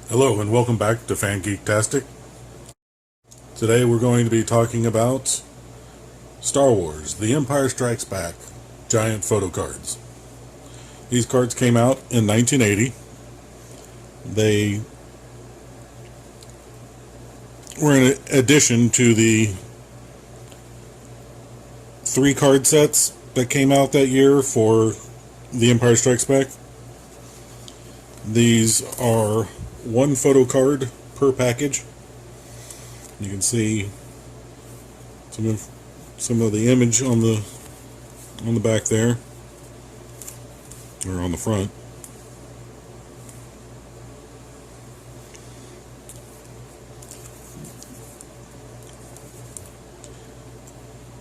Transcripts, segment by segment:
Hello and welcome back to Fan Geektastic. Today we're going to be talking about Star Wars: The Empire Strikes Back giant photo cards. These cards came out in 1980. They were in addition to the 3 card sets that came out that year for The Empire Strikes Back. These are 1 photo card per package. You can see some of the image on the back there, or on the front.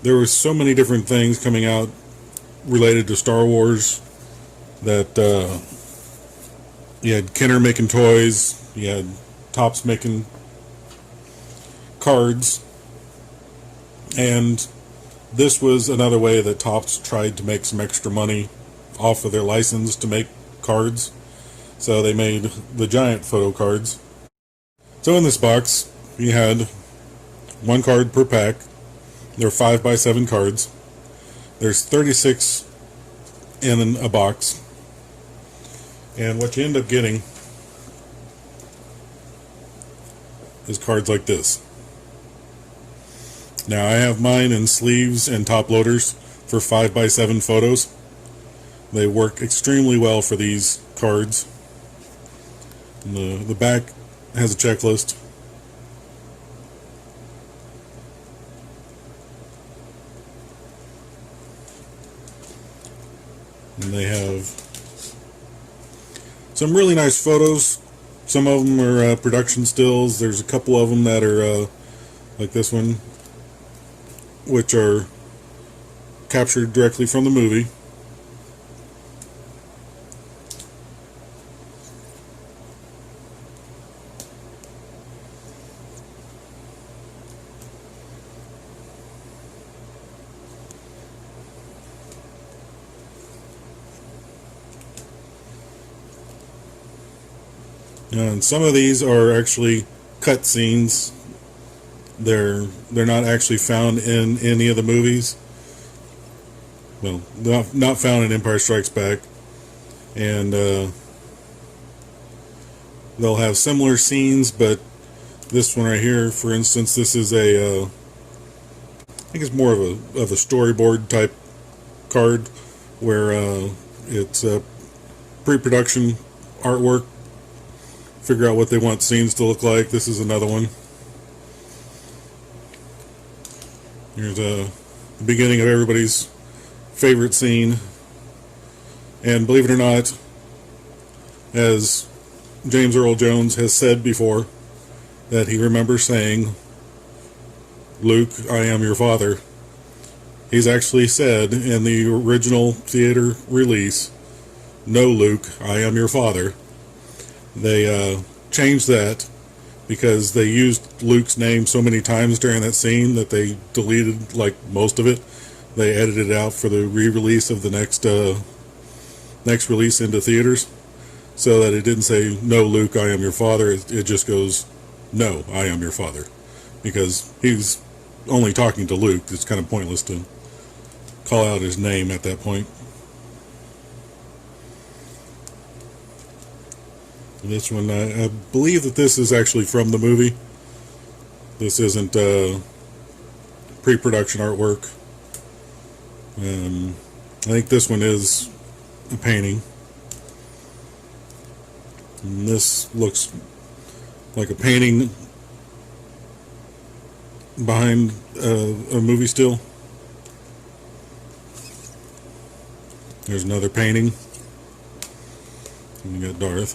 There was so many different things coming out related to Star Wars that you had Kenner making toys, you had Topps making cards, and this was another way that Topps tried to make some extra money off of their license to make cards. So they made the giant photo cards. So in this box, you had 1 card per pack. There are 5x7 cards. There's 36 in a box. And what you end up getting is cards like this. Now I have mine in sleeves and top loaders for 5x7 photos. They work extremely well for these cards. And the back has a checklist. And they have some really nice photos. Some of them are production stills. There's a couple of them that are like this one, which are captured directly from the movie. And some of these are actually cut scenes. They're not actually found in any of the movies. Well, not found in Empire Strikes Back. And they'll have similar scenes, but this one right here, for instance, this is a I think it's more of a storyboard type card, where it's a pre-production artwork. Figure out what they want scenes to look like. This is another one. Here's the beginning of everybody's favorite scene. And believe it or not, as James Earl Jones has said before, that he remembers saying, "Luke, I am your father." He's actually said in the original theater release, "No, Luke, I am your father." They changed that because they used Luke's name so many times during that scene that they deleted like most of it. They edited it out for the re-release of the next release into theaters, so that it didn't say, "No, Luke, I am your father." It just goes, "No, I am your father," because he's only talking to Luke. It's kind of pointless to call out his name at that point. This one, I believe that this is actually from the movie. This isn't pre-production artwork. I think this one is a painting. And this looks like a painting behind a movie still. There's another painting. And you got Darth.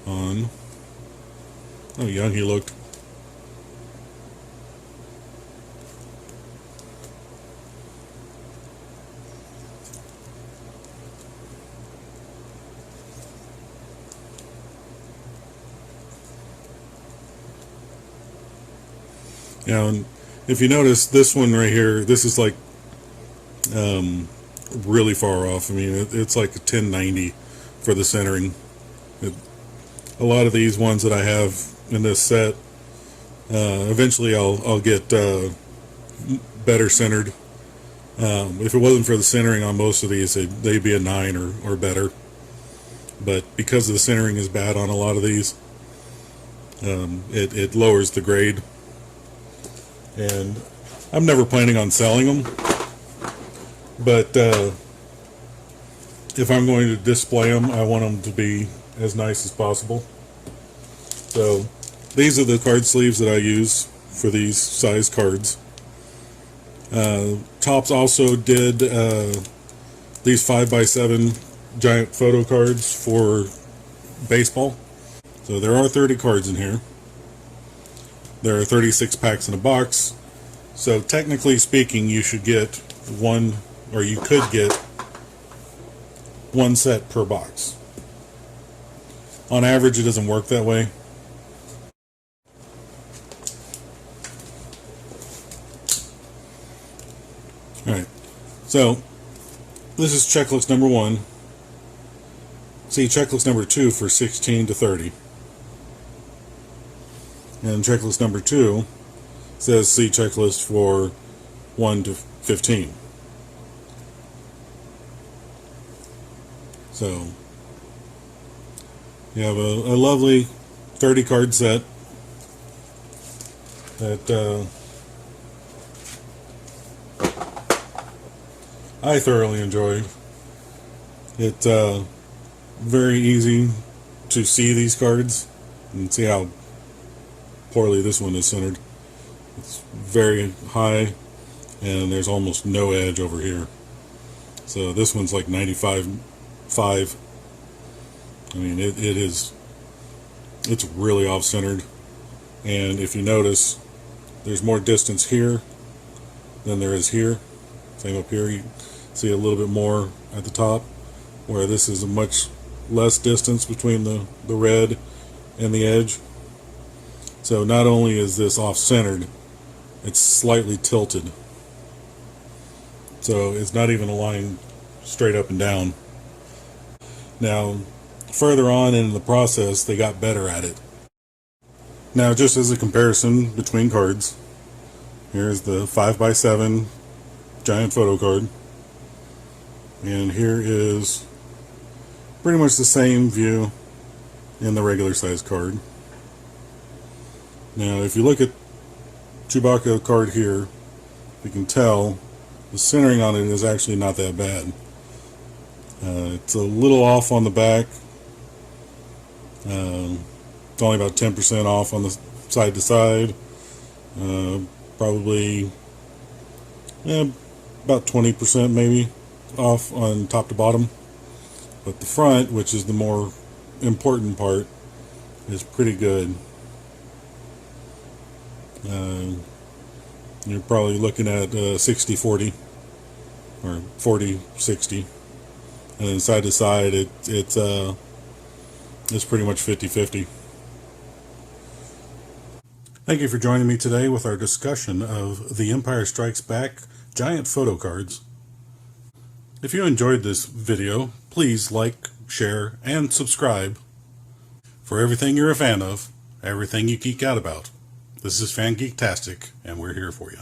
On. How young he looked. Now, if you notice this one right here, this is like really far off. I mean, it's like a 1090 for the centering. A lot of these ones that I have in this set, eventually I'll get better centered. If it wasn't for the centering on most of these, they'd be a 9 or better. But because the centering is bad on a lot of these, it lowers the grade. And I'm never planning on selling them, but if I'm going to display them, I want them to be as nice as possible. So these are the card sleeves that I use for these size cards. Topps also did these 5x7 giant photo cards for baseball. So there are 30 cards in here. There are 36 packs in a box. So technically speaking, you should get one, or you could get one set per box. On average, it doesn't work that way. Alright, so this is checklist number 1. See checklist number 2 for 16 to 30. And checklist number 2 says see checklist for 1 to 15. So you have a lovely 30 card set that I thoroughly enjoy. It's very easy to see these cards and see how poorly this one is centered. It's very high and there's almost no edge over here. So this one's like 95.5. I mean, it's really off-centered. And if you notice, there's more distance here than there is here. Same up here. You see a little bit more at the top, where this is a much less distance between the red and the edge. So not only is this off-centered, it's slightly tilted. So it's not even a line straight up and down. Now, further on in the process, they got better at it. Now, just as a comparison between cards, here's the 5x7 giant photo card. And here is pretty much the same view in the regular size card. Now, if you look at Chewbacca card here, you can tell the centering on it is actually not that bad. It's a little off on the back. It's only about 10% off on the side to side. Probably about 20% maybe off on top to bottom. But the front, which is the more important part, is pretty good. You're probably looking at 60-40 or 40-60, and then side to side it's pretty much 50-50. Thank you for joining me today with our discussion of The Empire Strikes Back giant photo cards. If you enjoyed this video, please like, share, and subscribe for everything you're a fan of, everything you geek out about. This is Fan Geektastic, and we're here for you.